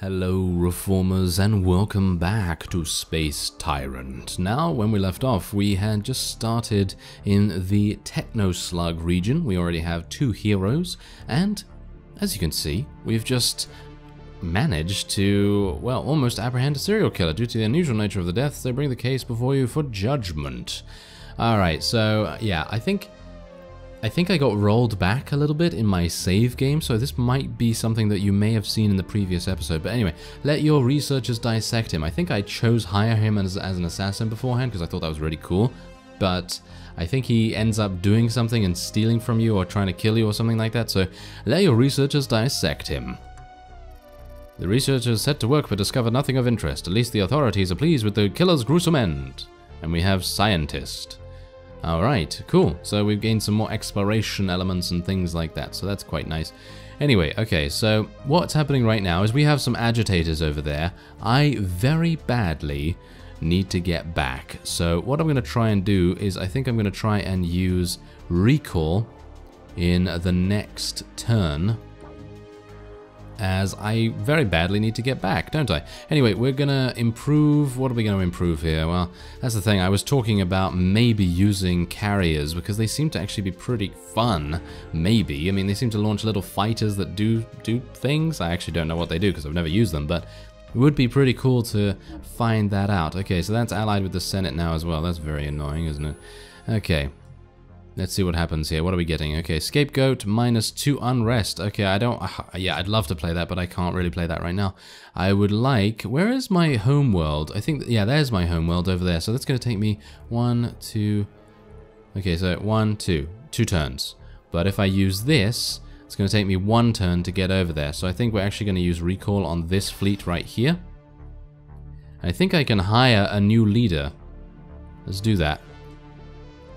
Hello Reformers and welcome back to Space Tyrant. Now, when we left off, we had just started in the Techno-Slug region. We already have 2 heroes, and as you can see, we've just managed to, well, almost apprehend a serial killer. Due to the unusual nature of the deaths, they bring the case before you for judgment. Alright, so yeah, I think I got rolled back a little bit in my save game, so this might be something that you may have seen in the previous episode. But anyway, let your researchers dissect him. I think I chose hire him as an assassin beforehand because I thought that was really cool. But I think he ends up doing something and stealing from you or trying to kill you or something like that. So let your researchers dissect him. The researchers set to work but discover nothing of interest. At least the authorities are pleased with the killer's gruesome end. And we have scientist. Alright, cool. So we've gained some more exploration elements and things like that, so that's quite nice. Anyway, okay, so what's happening right now is we have some agitators over there. I very badly need to get back. So what I'm going to try and do is I think I'm going to try and use recall in the next turn, as I very badly need to get back, don't I? Anyway, we're gonna improve. What are we gonna improve here? Well, that's the thing. I was talking about maybe using carriers because they seem to actually be pretty fun. Maybe. I mean, they seem to launch little fighters that do things. I actually don't know what they do because I've never used them, but it would be pretty cool to find that out. Okay, so that's allied with the Senate now as well. That's very annoying, isn't it? Okay. Let's see what happens here. What are we getting? Okay, scapegoat -2 unrest. Okay, I don't... yeah, I'd love to play that, but I can't really play that right now. I would like... Where is my home world? I think... Yeah, there's my home world over there. So that's going to take me 1, 2... Okay, so 1, 2. 2 turns. But if I use this, it's going to take me 1 turn to get over there. So I think we're actually going to use recall on this fleet right here. I think I can hire a new leader. Let's do that.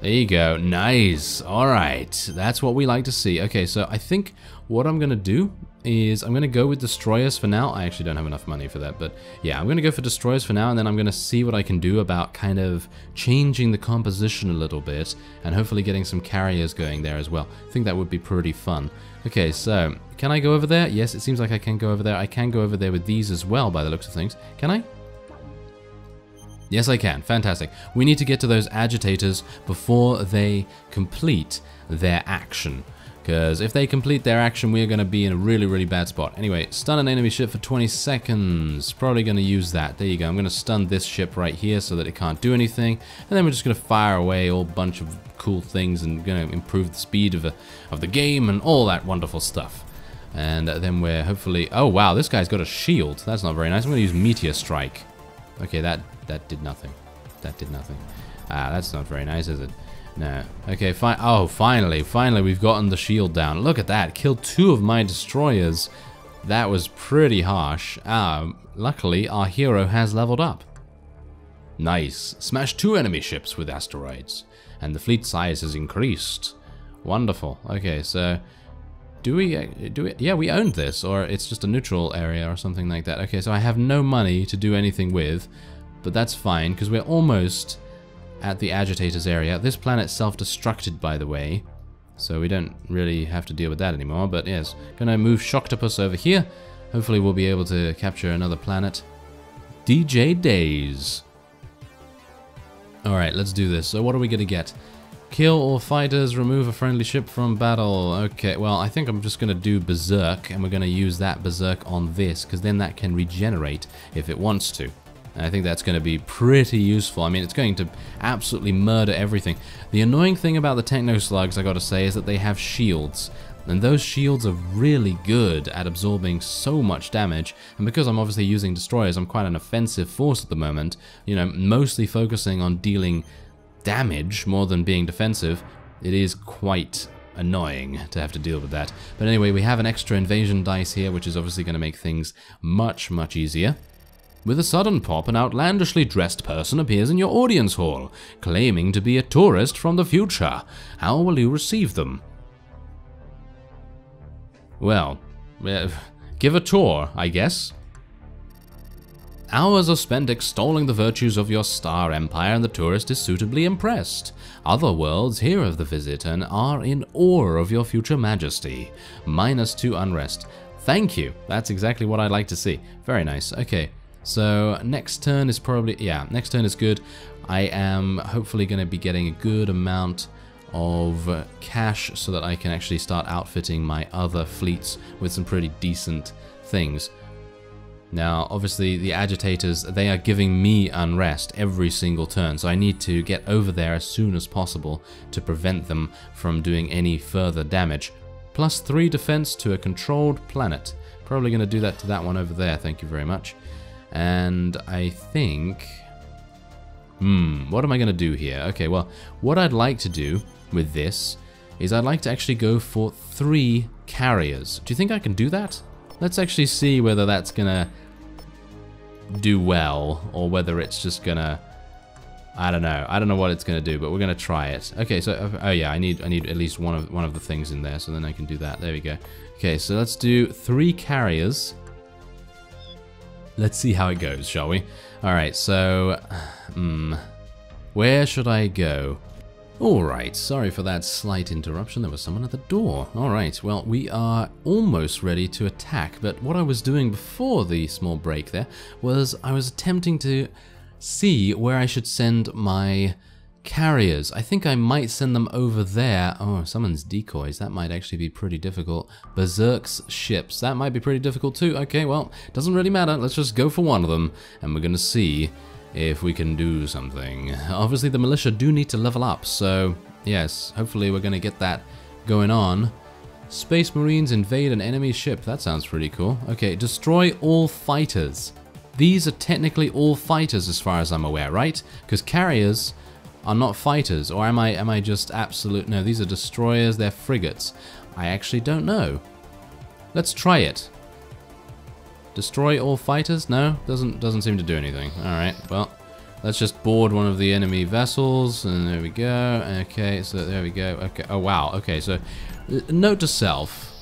There you go. Nice. Alright. That's what we like to see. Okay, so I think what I'm going to do is I'm going to go with destroyers for now. I actually don't have enough money for that, but yeah, I'm going to go for destroyers for now, and then I'm going to see what I can do about kind of changing the composition a little bit, and hopefully getting some carriers going there as well. I think that would be pretty fun. Okay, so can I go over there? Yes, it seems like I can go over there. I can go over there with these as well by the looks of things. Can I? Yes, I can. Fantastic. We need to get to those agitators before they complete their action. Because if they complete their action, we're going to be in a really, really bad spot. Anyway, stun an enemy ship for 20 seconds. Probably going to use that. There you go. I'm going to stun this ship right here so that it can't do anything. And then we're just going to fire away a whole bunch of cool things and going to improve the speed of the game and all that wonderful stuff. And then we're hopefully... Oh, wow. This guy's got a shield. That's not very nice. I'm going to use Meteor Strike. Okay, that did nothing. That did nothing. Ah, that's not very nice, is it? No. Okay, fine. Oh, finally we've gotten the shield down. Look at that. Killed 2 of my destroyers. That was pretty harsh. Luckily, our hero has leveled up. Nice. Smashed 2 enemy ships with asteroids. And the fleet size has increased. Wonderful. Okay, so... Do we, yeah, we owned this, or it's just a neutral area or something like that. Okay, so I have no money to do anything with, but that's fine, because we're almost at the agitators area. This planet's self-destructed, by the way, so we don't really have to deal with that anymore, but yes. Gonna move Shocktopus over here. Hopefully we'll be able to capture another planet. DJ Days. Alright, let's do this. So what are we gonna get? Kill all fighters, remove a friendly ship from battle. Okay, well, I think I'm just going to do Berserk, and we're going to use that Berserk on this, because then that can regenerate if it wants to. And I think that's going to be pretty useful. I mean, it's going to absolutely murder everything. The annoying thing about the Techno-Slugs, I got to say, is that they have shields. And those shields are really good at absorbing so much damage. And because I'm obviously using destroyers, I'm quite an offensive force at the moment. You know, mostly focusing on dealing damage more than being defensive. It is quite annoying to have to deal with that. But anyway, we have an extra invasion dice here, which is obviously going to make things much, much easier. With a sudden pop, an outlandishly dressed person appears in your audience hall, claiming to be a tourist from the future. How will you receive them? Well, give a tour, I guess. Hours are spent extolling the virtues of your star empire, and the tourist is suitably impressed. Other worlds hear of the visit and are in awe of your future majesty. -2 unrest. Thank you. That's exactly what I'd like to see. Very nice. Okay, so next turn is probably... Yeah, next turn is good. I am hopefully going to be getting a good amount of cash so that I can actually start outfitting my other fleets with some pretty decent things. Now, obviously, the agitators, they are giving me unrest every single turn, so I need to get over there as soon as possible to prevent them from doing any further damage. +3 defense to a controlled planet. Probably going to do that to that one over there, thank you very much. And I think... what am I going to do here? Okay, well, what I'd like to do with this is I'd like to actually go for 3 carriers. Do you think I can do that? Let's actually see whether that's going to do well, or whether it's just going to... I don't know. I don't know what it's going to do, but we're going to try it. Okay, so... Oh, yeah, I need at least one of the things in there, so then I can do that. There we go. Okay, so let's do 3 carriers. Let's see how it goes, shall we? Alright, so... where should I go? Alright, sorry for that slight interruption. There was someone at the door. Alright, well, we are almost ready to attack, but what I was doing before the small break there was I was attempting to see where I should send my carriers. I think I might send them over there. Oh, someone's decoys. That might actually be pretty difficult. Berserk's ships. That might be pretty difficult too. Okay, well, doesn't really matter. Let's just go for one of them, and we're going to see if we can do something. Obviously, the militia do need to level up, so yes, hopefully we're going to get that going on. Space Marines invade an enemy ship. That sounds pretty cool. Okay, destroy all fighters. These are technically all fighters as far as I'm aware, right? Because carriers are not fighters, or am I just absolute... No, these are destroyers, they're frigates. I actually don't know. Let's try it. Destroy all fighters? No, doesn't seem to do anything. Alright, well, let's just board one of the enemy vessels, and there we go. Okay, so there we go. Okay, oh wow, okay, so note to self.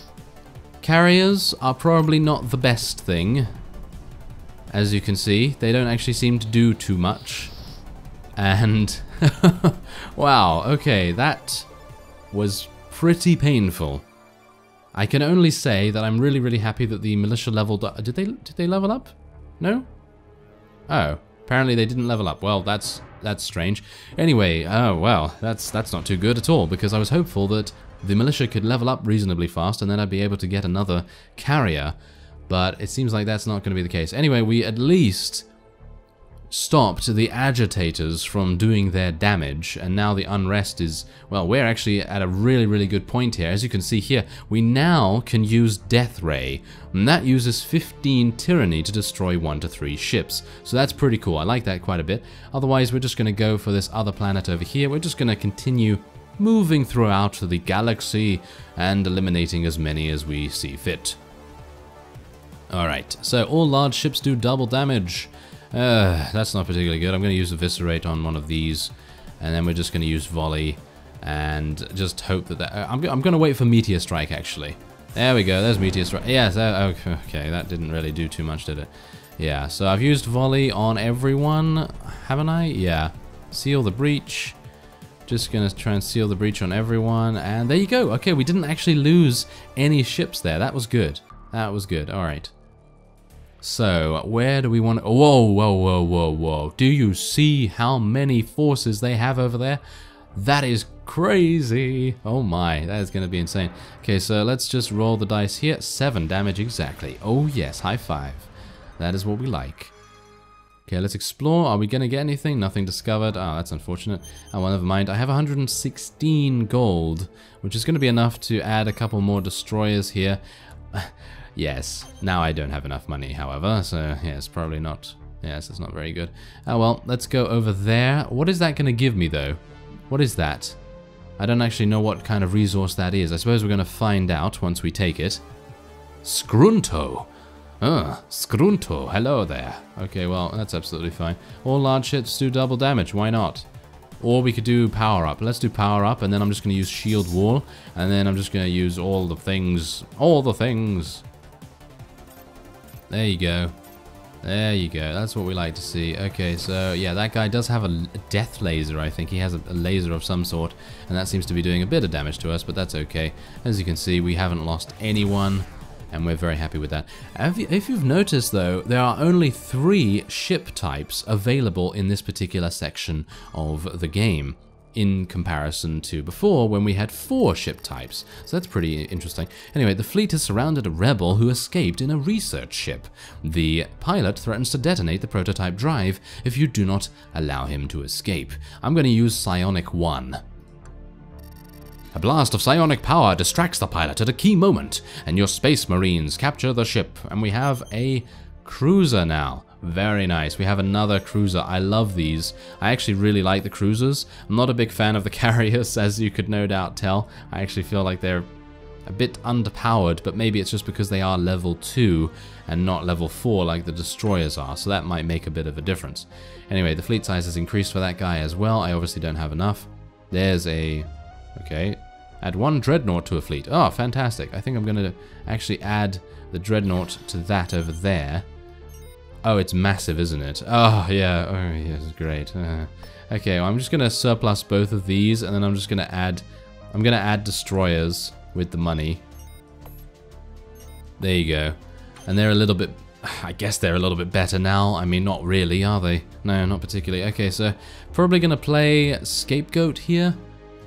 Carriers are probably not the best thing. As you can see, they don't actually seem to do too much. And, wow, okay, that was pretty painful. I can only say that I'm really, really happy that the militia leveled up. Did they level up? No? Oh, apparently they didn't level up. Well, that's strange. Anyway, oh well, that's not too good at all, because I was hopeful that the militia could level up reasonably fast and then I'd be able to get another carrier, but it seems like that's not going to be the case. Anyway, we at least stopped the agitators from doing their damage, and now the unrest is, well, we're actually at a really, really good point here. As you can see here, we now can use Death Ray, and that uses 15 tyranny to destroy 1 to 3 ships. So that's pretty cool. I like that quite a bit. Otherwise, we're just going to go for this other planet over here. We're just going to continue moving throughout the galaxy and eliminating as many as we see fit. Alright, so all large ships do double damage. That's not particularly good. I'm going to use Eviscerate on one of these, and then we're just going to use Volley, and just hope that I'm going to wait for Meteor Strike, actually. There we go, there's Meteor Strike. Yes, okay, that didn't really do too much, did it? Yeah, so I've used Volley on everyone, haven't I? Yeah. Seal the breach. Just going to try and seal the breach on everyone, and there you go. Okay, we didn't actually lose any ships there. That was good. That was good. Alright. So, where do we want to... Whoa, whoa, whoa, whoa, whoa. Do you see how many forces they have over there? That is crazy. Oh my, that is going to be insane. Okay, so let's just roll the dice here. 7 damage exactly. Oh yes, high five. That is what we like. Okay, let's explore. Are we going to get anything? Nothing discovered. Oh, that's unfortunate. Oh, well, never mind. I have 116 gold, which is going to be enough to add a couple more destroyers here. Yes, now I don't have enough money, however, so yes, probably not. Yes, that's not very good. Oh well, let's go over there. What is that going to give me, though? What is that? I don't actually know what kind of resource that is. I suppose we're going to find out once we take it. Scrunto. Scrunto, hello there. Okay, well, that's absolutely fine. All large ships do double damage, why not? Or we could do power up. Let's do power up, and then I'm just going to use shield wall, and then I'm just going to use all the things. All the things. There you go. There you go. That's what we like to see. Okay, so yeah, that guy does have a death laser, I think. He has a laser of some sort, and that seems to be doing a bit of damage to us, but that's okay. As you can see, we haven't lost anyone. and we're very happy with that. If you've noticed though, there are only 3 ship types available in this particular section of the game, in comparison to before when we had 4 ship types. So that's pretty interesting. Anyway, the fleet has surrounded a rebel who escaped in a research ship. The pilot threatens to detonate the prototype drive if you do not allow him to escape. I'm going to use Psionic 1. A blast of psionic power distracts the pilot at a key moment, and your space marines capture the ship. And we have a cruiser now. Very nice. We have another cruiser. I love these. I actually really like the cruisers. I'm not a big fan of the carriers, as you could no doubt tell. I actually feel like they're a bit underpowered, but maybe it's just because they are level 2 and not level 4 like the destroyers are, so that might make a bit of a difference. Anyway, the fleet size has increased for that guy as well. I obviously don't have enough. There's a... okay. Add 1 dreadnought to a fleet. Oh, fantastic. I think I'm going to actually add the dreadnought to that over there. Oh, it's massive, isn't it? Oh, yeah. Oh, yes, great. Okay, well, I'm just going to surplus both of these, and then I'm just going to add... I'm going to add destroyers with the money. There you go. And they're a little bit... I guess they're a little bit better now. I mean, not really, are they? No, not particularly. Okay, so probably going to play Scapegoat here,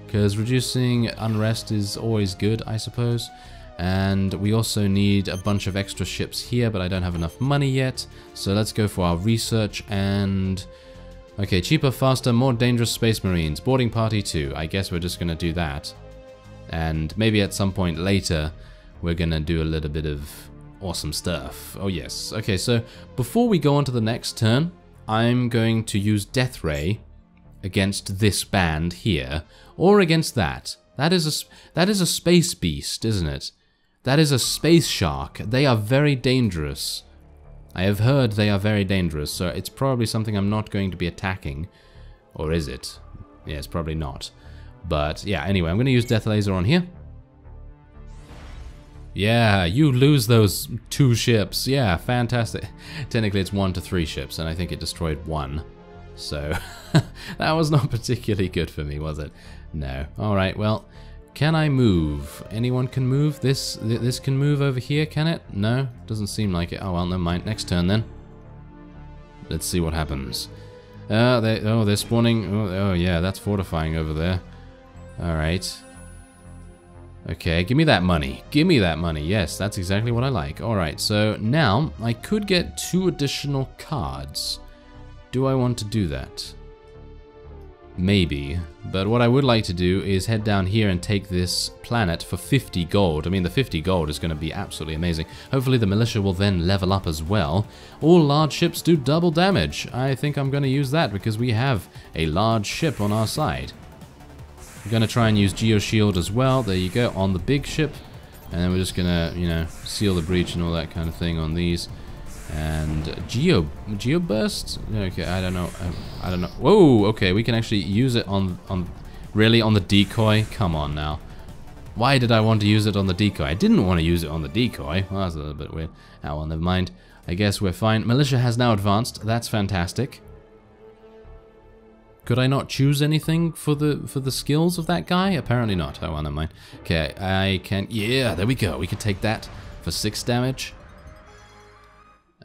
because reducing unrest is always good, I suppose. And we also need a bunch of extra ships here, but I don't have enough money yet. So let's go for our research and... okay, cheaper, faster, more dangerous space marines. Boarding party 2. I guess we're just going to do that. And maybe at some point later, we're going to do a little bit of awesome stuff. Oh yes. Okay, so before we go on to the next turn, I'm going to use Death Ray against this band here, or against that. That is a space beast, isn't it? That is a space shark. They are very dangerous. I have heard they are very dangerous, so it's probably something I'm not going to be attacking. Or is it? Yeah, it's probably not. But yeah, anyway, I'm going to use Death Laser on here. Yeah, you lose those 2 ships. Yeah, fantastic. Technically it's 1 to 3 ships, and I think it destroyed 1. So, that was not particularly good for me, was it? No. Alright, well, can I move? Anyone can move? This can move over here, can it? No? Doesn't seem like it. Oh, well, never mind. Next turn, then. Let's see what happens. They're spawning. Oh, yeah, that's fortifying over there. Alright. Okay, give me that money. Give me that money. Yes, that's exactly what I like. Alright, so now I could get 2 additional cards. Do I want to do that? Maybe, but what I would like to do is head down here and take this planet for 50 gold. I mean, the 50 gold is going to be absolutely amazing. Hopefully the militia will then level up as well. All large ships do double damage. I think I'm going to use that because we have a large ship on our side. I'm going to try and use Geoshield as well. There you go, on the big ship. And then we're just going to, you know, seal the breach and all that kind of thing on these. And Geo Burst? Okay, I don't know. I don't know. Whoa, okay, we can actually use it on really on the decoy. Come on now. Why did I want to use it on the decoy? I didn't want to use it on the decoy. Well, that's a little bit weird. Oh, well, never mind. I guess we're fine. Militia has now advanced. That's fantastic. Could I not choose anything for the skills of that guy? Apparently not. Oh, well, never mind. Okay, I can... yeah, there we go. We can take that for 6 damage.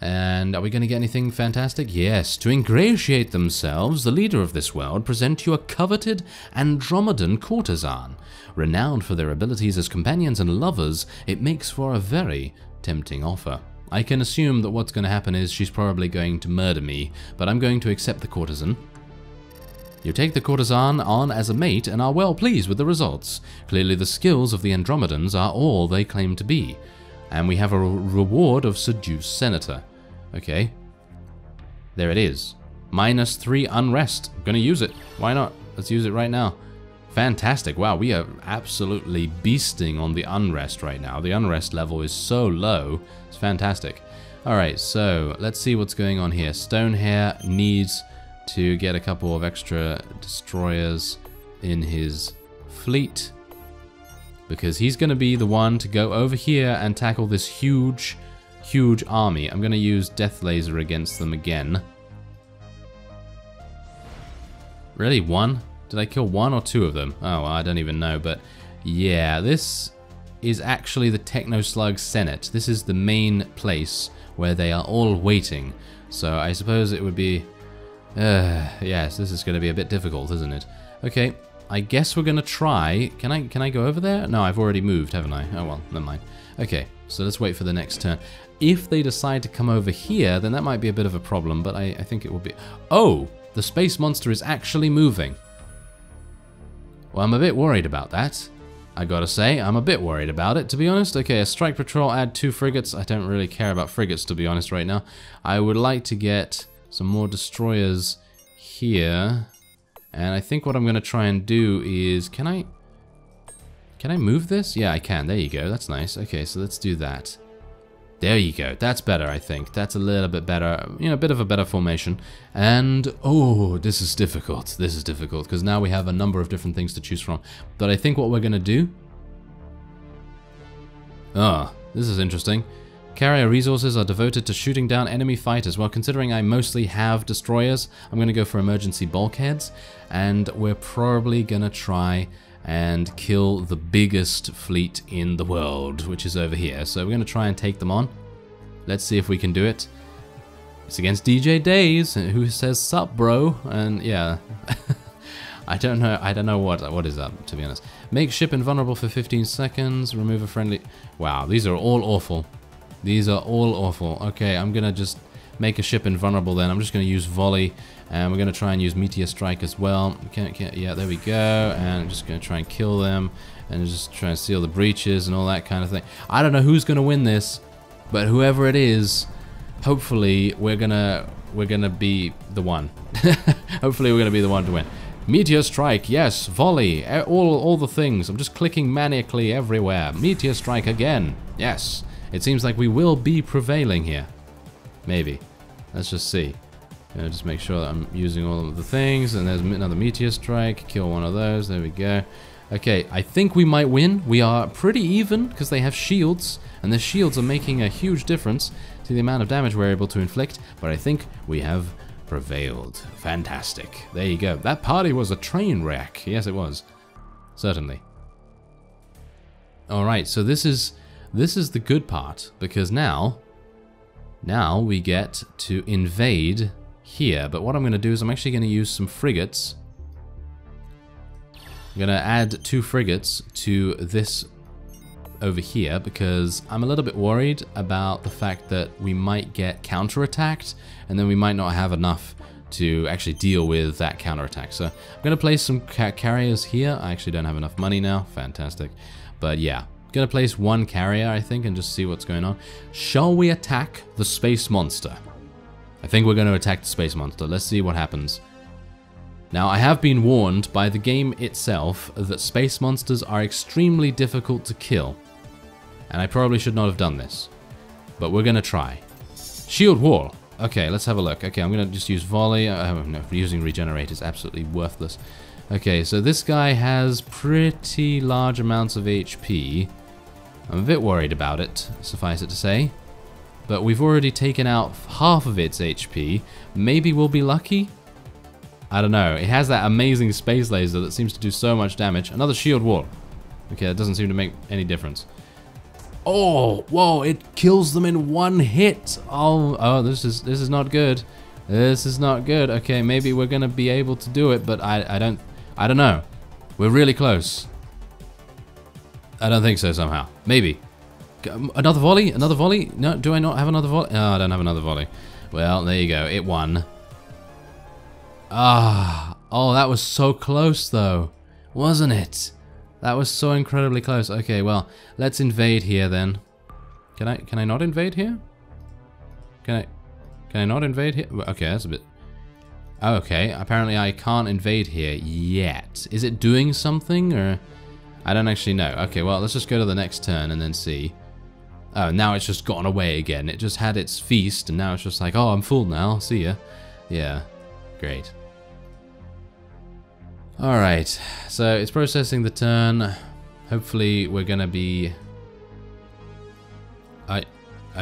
And are we going to get anything fantastic? Yes. To ingratiate themselves, the leader of this world present you a coveted Andromedan courtesan. Renowned for their abilities as companions and lovers, it makes for a very tempting offer. I can assume that what's going to happen is she's probably going to murder me, but I'm going to accept the courtesan. You take the courtesan on as a mate and are well pleased with the results. Clearly the skills of the Andromedans are all they claim to be. And we have a reward of Seduce Senator. Okay. There it is. -3 unrest. I'm gonna use it. Why not? Let's use it right now. Fantastic. Wow, we are absolutely beasting on the unrest right now. The unrest level is so low. It's fantastic. Alright, so let's see what's going on here. Stonehair needs to get a couple of extra destroyers in his fleet, because he's going to be the one to go over here and tackle this huge army. I'm going to use Death Laser against them again. Really? 1? Did I kill 1 or 2 of them? Oh, well, I don't even know, but yeah, this is actually the Technoslug Senate. This is the main place where they are all waiting. So I suppose it would be... yes, this is going to be a bit difficult, isn't it? Okay, I guess we're going to try... Can I go over there? No, I've already moved, haven't I? Oh well, never mind. Okay, so let's wait for the next turn. If they decide to come over here, then that might be a bit of a problem, but I think it will be... Oh! The space monster is actually moving. Well, I'm a bit worried about that. I gotta say, I'm a bit worried about it, to be honest. Okay, a strike patrol, add 2 frigates. I don't really care about frigates, to be honest, right now. I would like to get some more destroyers here. And I think what I'm gonna try and do is... Can I move this? Yeah, I can. There you go. That's nice. Okay, so let's do that. There you go. That's better, I think. That's a little bit better. You know, a bit of a better formation. And, oh, this is difficult. This is difficult, because now we have a number of different things to choose from. But I think what we're going to do... Ah, this is interesting. Carrier resources are devoted to shooting down enemy fighters. Well, considering I mostly have destroyers, I'm going to go for emergency bulkheads. And we're probably going to try... and kill the biggest fleet in the world, which is over here. So we're going to try and take them on. Let's see if we can do it. It's against DJ Days, who says sup, bro, and yeah. I don't know what is up, to be honest. Make ship invulnerable for 15 seconds, remove a friendly... Wow, these are all awful. These are all awful. Okay, I'm going to just make a ship invulnerable then. I'm just going to use volley. And we're going to try and use Meteor Strike as well. Yeah, there we go. And I'm just going to try and kill them. And just try and seal the breaches and all that kind of thing. I don't know who's going to win this. But whoever it is, hopefully we're going to be the one. Hopefully we're going to be the one to win. Meteor Strike, yes. Volley, all the things. I'm just clicking maniacally everywhere. Meteor Strike again. Yes. It seems like we will be prevailing here. Maybe. Let's just see. Just make sure that I'm using all of the things. And there's another Meteor Strike. Kill one of those. There we go. Okay, I think we might win. We are pretty even because they have shields. And the shields are making a huge difference to the amount of damage we're able to inflict. But I think we have prevailed. Fantastic. There you go. That party was a train wreck. Yes, it was. Certainly. Alright, so this is the good part. Because now we get to invade... here, but what I'm going to do is I'm actually going to use some frigates. I'm going to add 2 frigates to this over here because I'm a little bit worried about the fact that we might get counterattacked and then we might not have enough to actually deal with that counterattack. So I'm going to place some carriers here. I actually don't have enough money now. Fantastic. But yeah, I'm going to place 1 carrier, I think, and just see what's going on. Shall we attack the space monster? I think we're going to attack the space monster. Let's see what happens. Now, I have been warned by the game itself that space monsters are extremely difficult to kill. And I probably should not have done this. But we're going to try. Shield wall. Okay, let's have a look. Okay, I'm going to just use volley. No, using regenerate is absolutely worthless. Okay, so this guy has pretty large amounts of HP. I'm a bit worried about it, suffice it to say. But we've already taken out half of its HP. Maybe we'll be lucky? I don't know. It has that amazing space laser that seems to do so much damage. Another shield wall. Okay, that doesn't seem to make any difference. Oh, whoa, it kills them in 1 hit. Oh, this is not good. This is not good. Okay, maybe we're gonna be able to do it, but I don't know. We're really close. I don't think so somehow. Maybe. Another volley? Another volley? No, do I not have another volley? Oh, I don't have another volley. Well, there you go. It won. Ah, oh, that was so close though, wasn't it? That was so incredibly close. Okay, well, let's invade here then. Can I not invade here? Can I not invade here? Okay, that's a bit... Okay, apparently I can't invade here yet. Is it doing something or... I don't actually know. Okay, well, let's just go to the next turn and then see. Oh, now it's just gone away again. It just had its feast, and now it's just like, oh, I'm full now. See ya. Yeah, great. Alright, so it's processing the turn. Hopefully we're gonna be... Are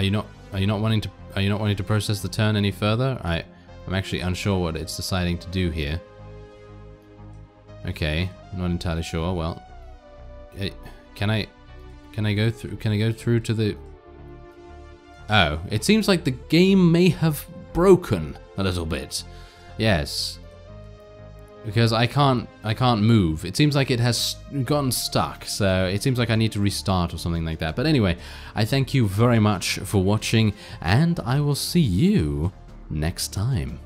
you not wanting to process the turn any further? I'm actually unsure what it's deciding to do here. Okay, I'm not entirely sure. Well, can I Can I go through? Can I go through to the... Oh, it seems like the game may have broken a little bit. Yes. Because I can't move. It seems like it has gotten stuck, so it seems like I need to restart or something like that. But anyway, I thank you very much for watching, and I will see you next time.